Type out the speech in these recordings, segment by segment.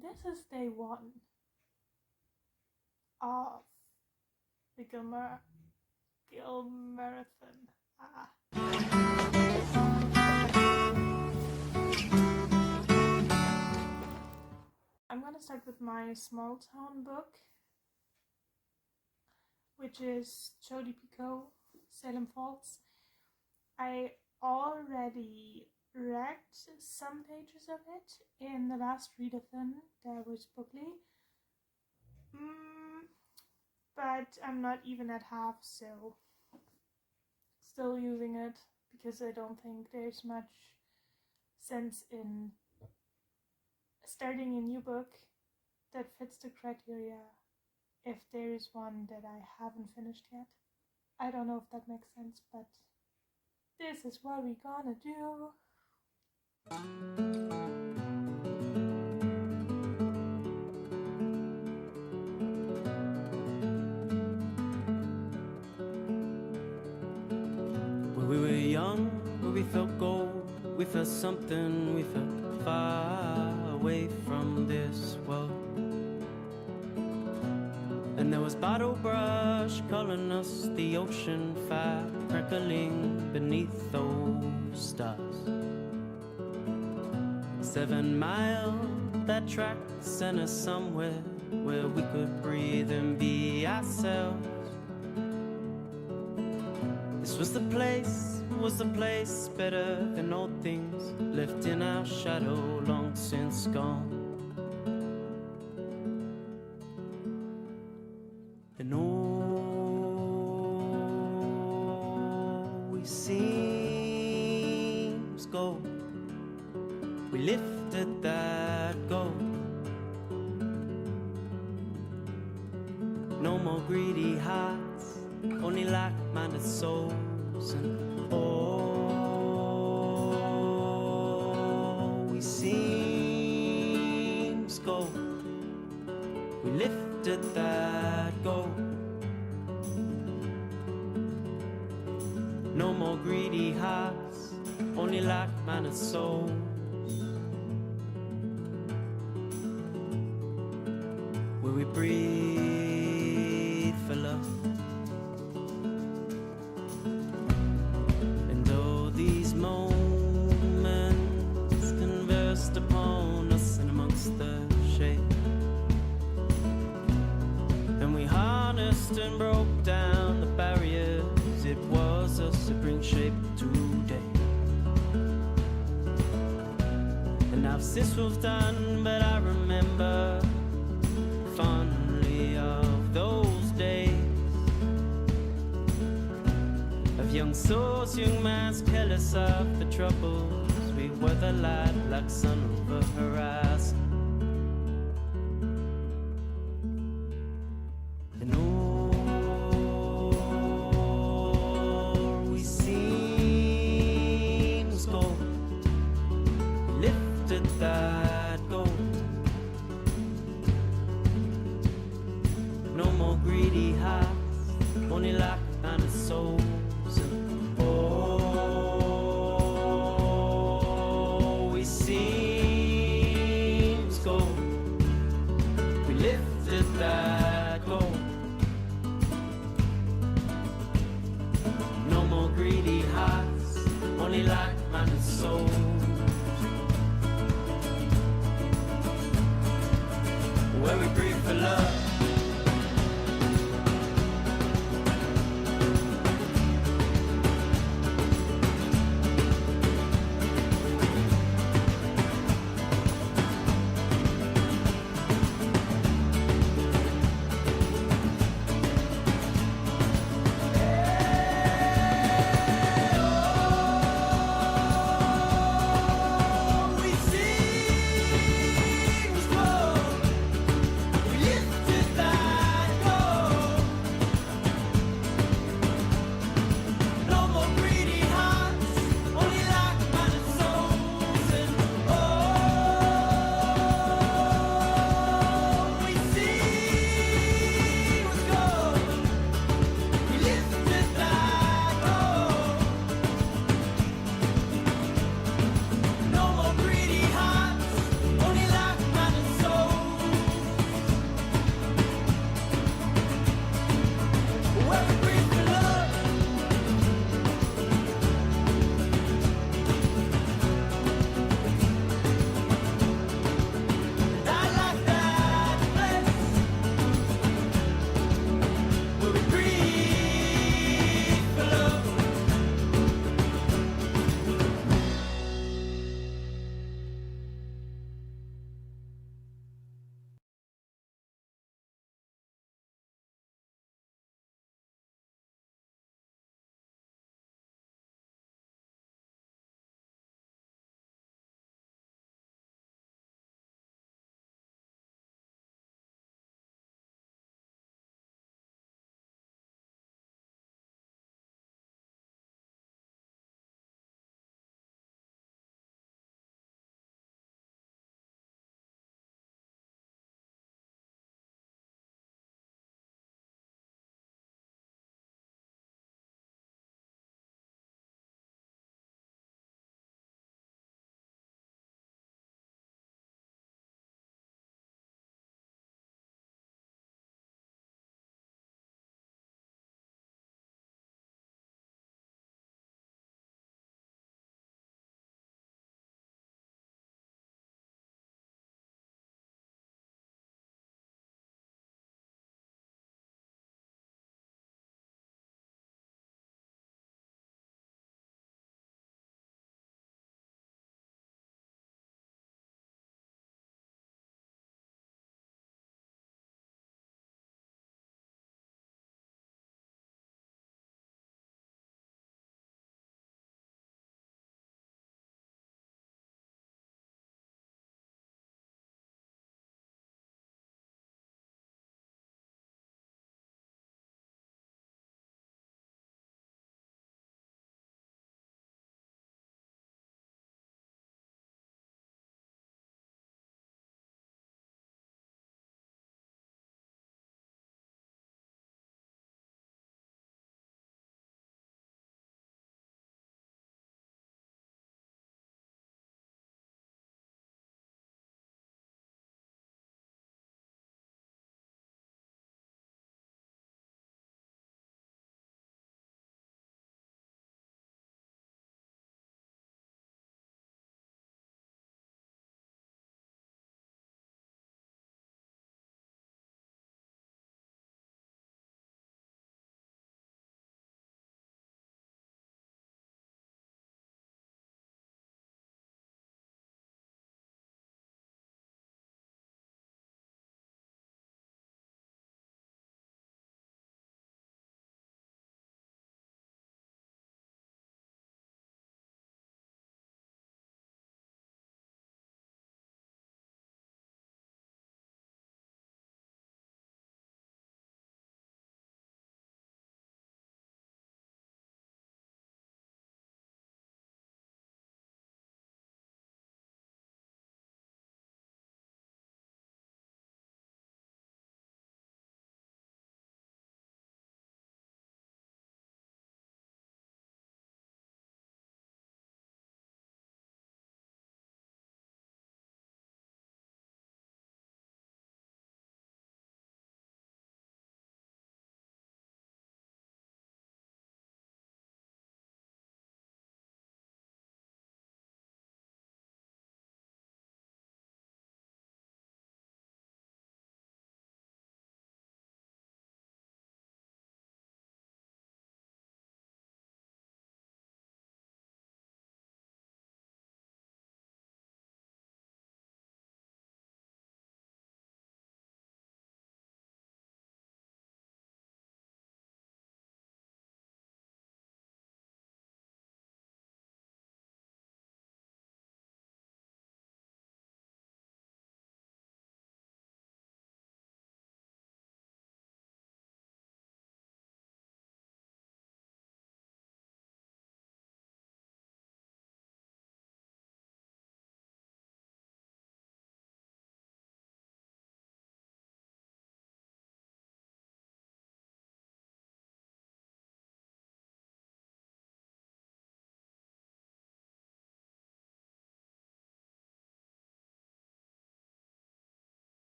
This is day 1 of the Gilmoreadthon. I'm gonna start with my small town book, which is Jodi Picoult, Salem Falls. I already read some pages of it in the last readathon that was bookly, but I'm not even at half, so still using it because I don't think there's much sense in starting a new book that fits the criteria if there is one that I haven't finished yet. I don't know if that makes sense, but this is what we're gonna do. When we were young, when we felt gold, we felt something, we felt far away from this world. And there was bottle brush calling us, the ocean fire crackling beneath those stars. 7 miles, that track sent us somewhere where we could breathe and be ourselves. This was the place better than old things left in our shadow long since gone. And always seems gold. We lifted that gold. No more greedy hearts, only like-minded souls. And always seems gold. We lifted that gold. No more greedy hearts, only like-minded souls. Where we breathe for love. And though these moments conversed upon us and amongst the shade, and we harnessed and broke down the barriers, it was us that bring shape today. And now since we've done, but I remember fondly of those days of young souls, young minds careless of the troubles. We were the light like sun over horizon. And always seems gold. We lifted that gold. No more greedy hearts, only like-minded souls. And always seems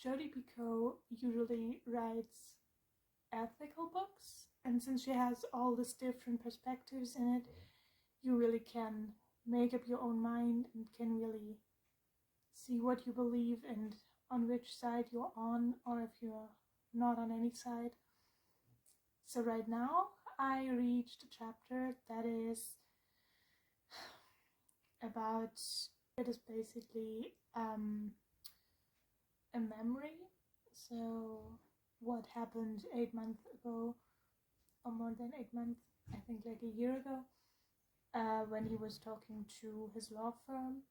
Jodi Picoult usually writes ethical books, and since she has all these different perspectives in it, you really can make up your own mind and can really see what you believe and on which side you're on, or if you're not on any side. So right now I reached a chapter that is about, it is basically a memory. So what happened 8 months ago, or more than 8 months, I think like a year ago, when he was talking to his law firm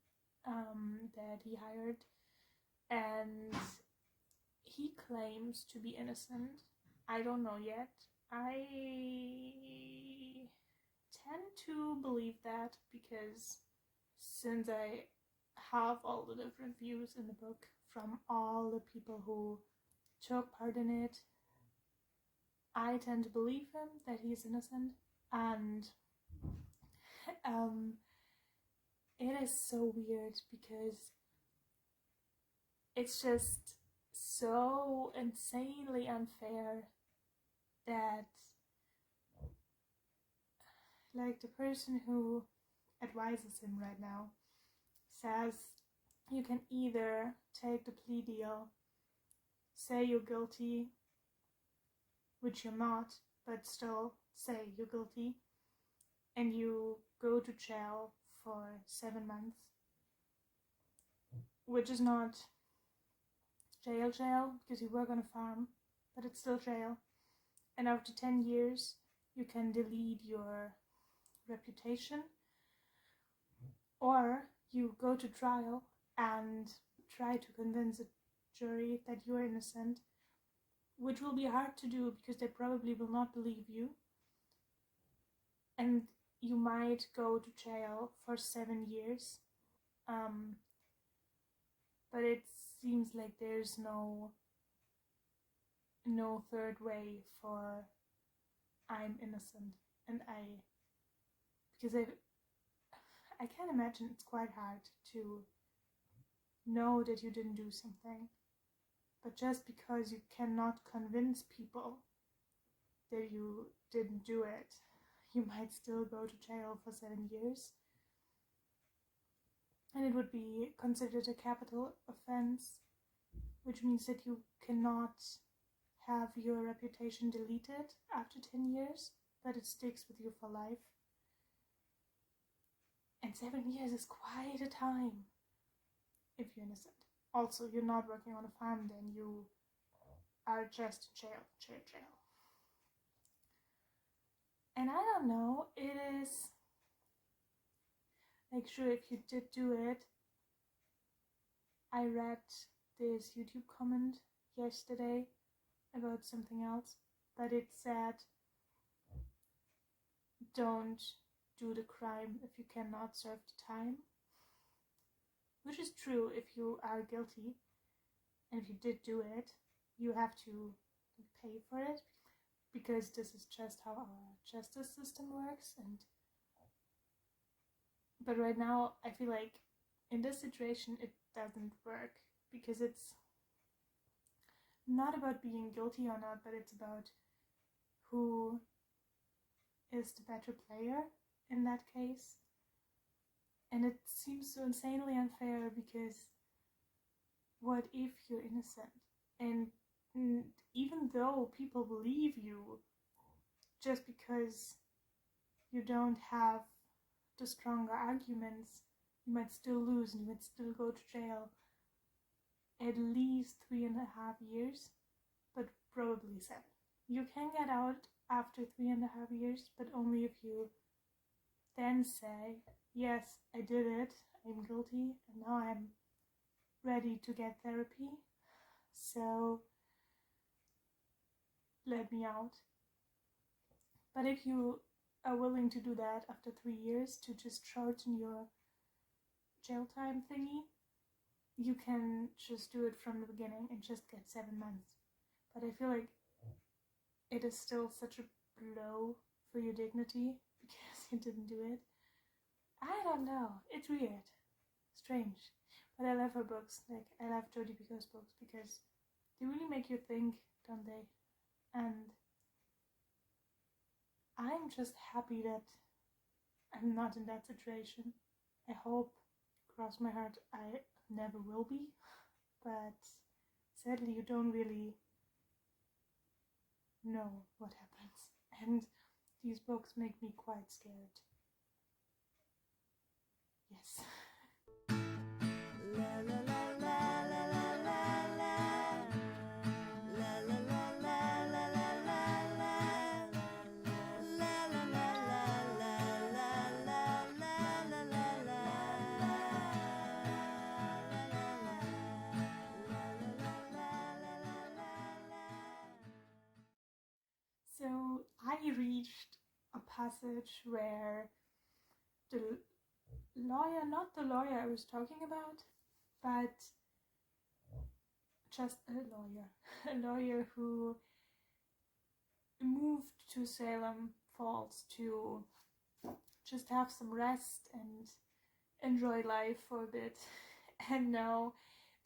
that he hired, and he claims to be innocent. I don't know yet. I tend to believe that because since I have all the different views in the book from all the people who took part in it, I tend to believe him that he's innocent. And it is so weird because it's just so insanely unfair that, like, the person who advises him right now says you can either take the plea deal, say you're guilty, which you're not, but still say you're guilty, and you go to jail for 7 months, which is not jail because you work on a farm, but it's still jail. And after 10 years you can delete your reputation, or you go to trial and try to convince a jury that you're innocent, which will be hard to do because they probably will not believe you, and you might go to jail for 7 years. But it seems like there's no third way for I'm innocent, and because I can't imagine it's quite hard to know that you didn't do something, but just because you cannot convince people that you didn't do it, you might still go to jail for 7 years. And it would be considered a capital offense, which means that you cannot have your reputation deleted after 10 years, but it sticks with you for life. And 7 years is quite a time if you're innocent. Also, you're not working on a farm, then you are just in jail. And I don't know, it is like, sure, if you did do it. I read this YouTube comment yesterday about something else, but it said, don't do the crime if you cannot serve the time, which is true if you are guilty, and if you did do it, you have to pay for it, because this is just how our justice system works. But right now I feel like in this situation it doesn't work, because it's not about being guilty or not, but it's about who is the better player in that case. And it seems so insanely unfair, because what if you're innocent? And even though people believe you, just because you don't have the stronger arguments, you might still lose and you might still go to jail at least 3.5 years, but probably 7. You can get out after 3.5 years, but only if you then say, yes, I did it, I'm guilty, and now I'm ready to get therapy, so let me out. But if you are willing to do that after 3 years to just shorten your jail time thingy, you can just do it from the beginning and just get 7 months. But I feel like it is still such a blow for your dignity because you didn't do it. I don't know, it's weird, strange. But I love her books. Like, I love Jodi Picoult's books because they really make you think, don't they? And I'm just happy that I'm not in that situation. I hope, cross my heart, I never will be. But sadly, you don't really know what happens. And these books make me quite scared. Yes. La la la la la la la la la la la la la la la So I reached a passage where the lawyer, not the lawyer I was talking about, but just a lawyer who moved to Salem Falls to just have some rest and enjoy life for a bit. And now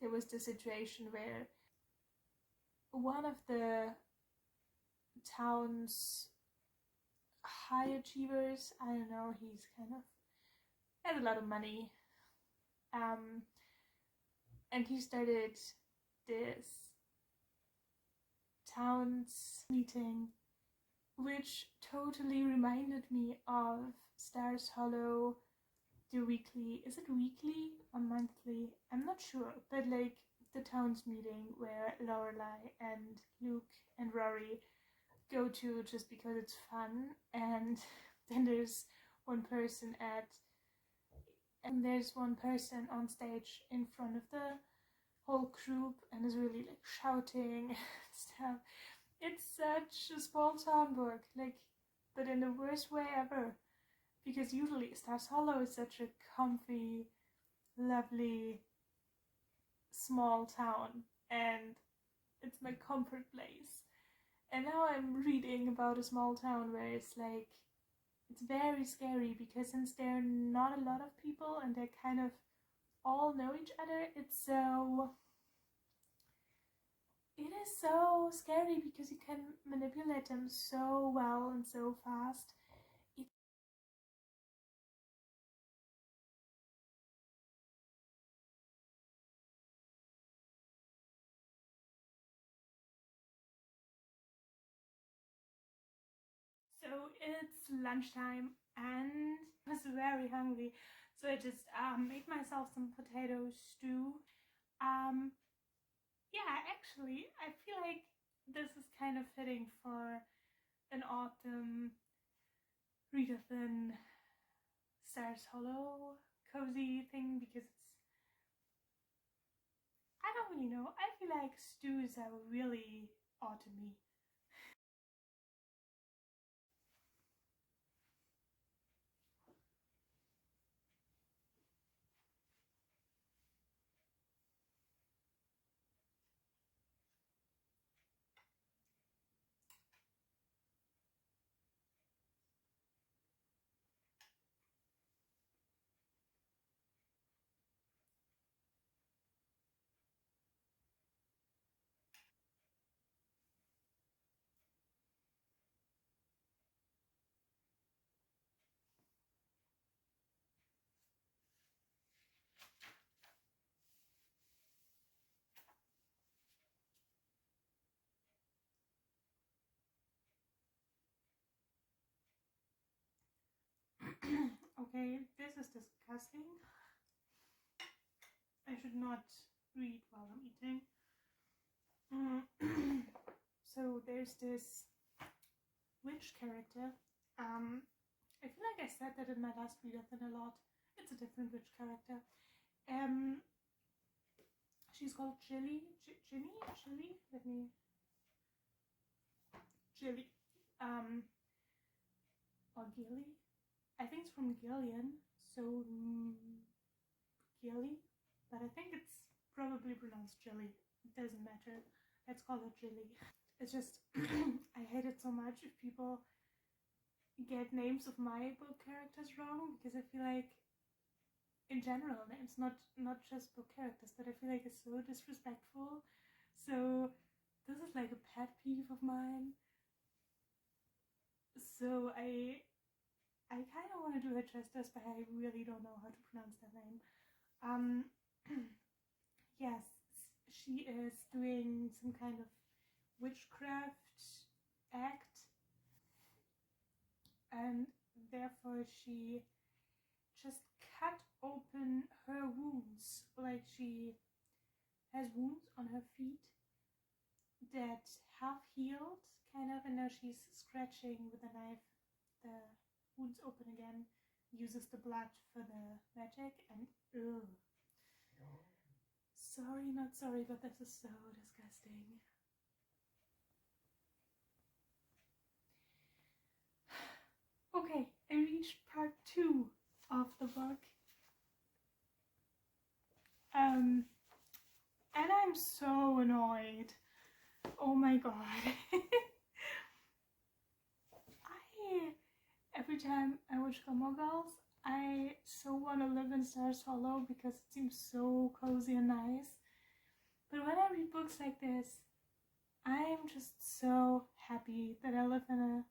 there was the situation where one of the town's high achievers, I don't know, he's kind of had a lot of money, and he started this town's meeting, which totally reminded me of Stars Hollow, the weekly, is it weekly or monthly? I'm not sure, but like the town's meeting where Lorelai and Luke and Rory go to just because it's fun, and then there's one person on stage in front of the whole group and is really like shouting and stuff. It's such a small town book, like, but in the worst way ever, because usually Stars Hollow is such a comfy, lovely, small town, and it's my comfort place. And now I'm reading about a small town where it's like, it's very scary, because since there are not a lot of people and they kind of all know each other, it is so scary because you can manipulate them so well and so fast. So it's lunchtime and I was very hungry, so I just made myself some potato stew. Yeah, actually, I feel like this is kind of fitting for an autumn readathon Stars Hollow cozy thing, because I don't really know. I feel like stews are really autumny. Okay, this is disgusting. I should not read while I'm eating. So there's this witch character. I feel like I said that in my last readathon a lot. It's a different witch character. She's called Ginny? Let me... Gilly. Or Gilly? I think it's from Gillian, so Gilly, but I think it's probably pronounced Jilly. It doesn't matter. Let's call her Jilly. It's just, I hate it so much if people get names of my book characters wrong, because I feel like, in general, names, not just book characters, but I feel like it's so disrespectful. So this is like a pet peeve of mine. So I kind of want to do her justice, but I really don't know how to pronounce that name. Yes, she is doing some kind of witchcraft act, and therefore she just cut open her wounds. Like, she has wounds on her feet that half healed, kind of, and now she's scratching with a knife the wounds open again, uses the blood for the magic, and ugh. Sorry, not sorry, but this is so disgusting. Okay, I reached part 2 of the book. And I'm so annoyed. Oh my god. Every time I watch Gilmore Girls, I so want to live in Stars Hollow because it seems so cozy and nice. But when I read books like this, I'm just so happy that I live in a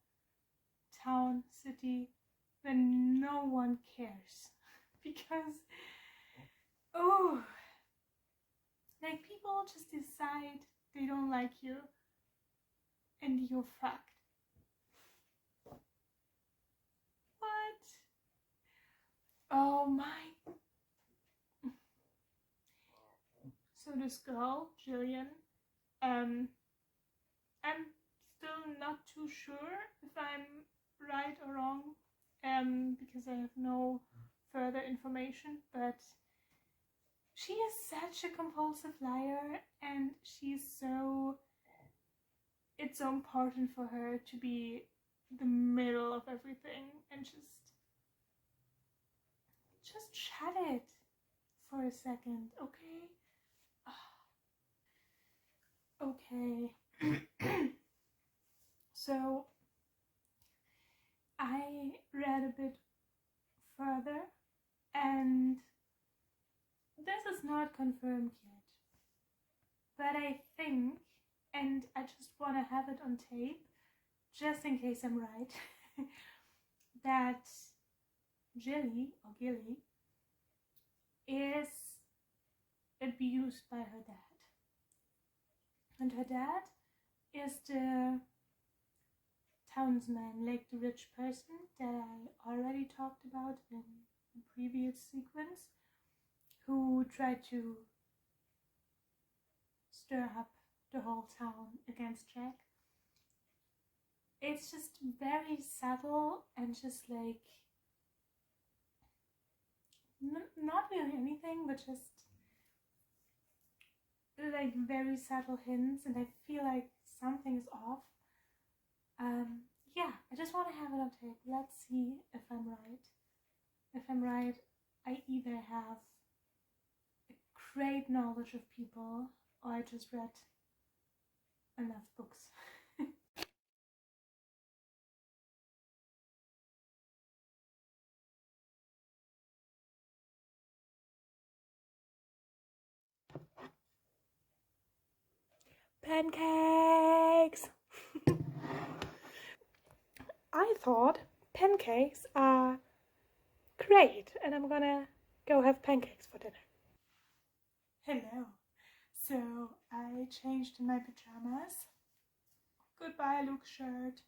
town, city, where no one cares. Because, oh, like, people just decide they don't like you and you're fucked. What? Oh my. So this girl, Jillian, I'm still not too sure if I'm right or wrong, because I have no further information, but she is such a compulsive liar, and it's so important for her to be the middle of everything, and just shut it for a second, okay? Okay. So I read a bit further, and this is not confirmed yet, but I think, and I just want to have it on tape, just in case I'm right, that Gilly is abused by her dad. And her dad is the townsman, like the rich person that I already talked about in the previous sequence, who tried to stir up the whole town against Jack. It's just very subtle and just like not really anything, but just like very subtle hints, and I feel like something is off. Yeah, I just want to have it on tape. Let's see if I'm right. If I'm right, I either have a great knowledge of people, or I just read enough books. Pancakes! I thought pancakes are great, and I'm gonna go have pancakes for dinner. Hello. So I changed in my pajamas. Goodbye, Luke's shirt.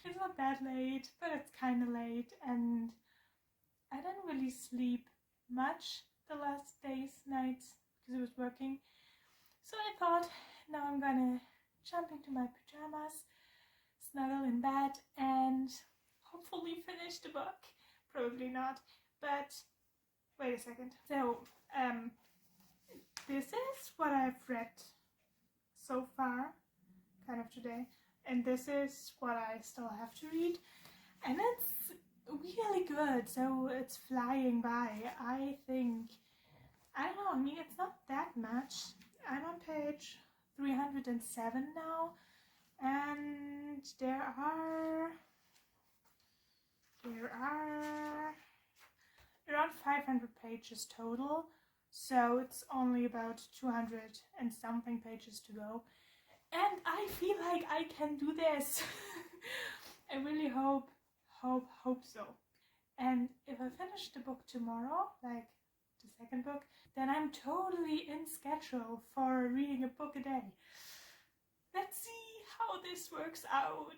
It's not that late, but it's kind of late, and I didn't really sleep much the last days, nights, because I was working. So I thought, now I'm gonna jump into my pajamas, snuggle in bed, and hopefully finish the book. Probably not, but wait a second. So, this is what I've read so far, kind of today, and this is what I still have to read, and it's really good. So it's flying by. I think, I don't know, I mean, it's not that much. I'm on page 307 now, and there are around 500 pages total, So it's only about 200 and something pages to go. And I feel like I can do this. I really hope so. And if I finish the book tomorrow, like the second book, then I'm totally in schedule for reading a book a day. Let's see how this works out.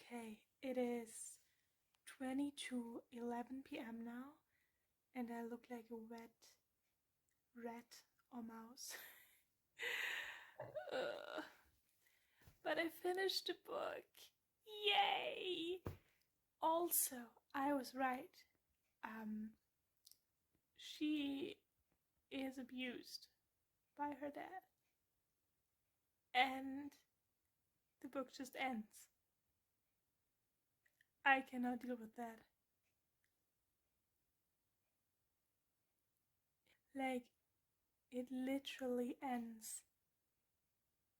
Okay, it is 22:11 p.m. now, and I look like a wet rat or mouse. But I finished the book. Yay! Also, I was right. She is abused by her dad. And the book just ends. I cannot deal with that. Like, it literally ends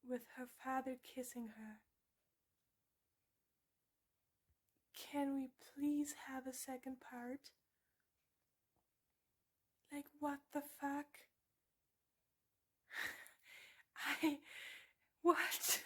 with her father kissing her. Can we please have a second part? Like, what the fuck? What?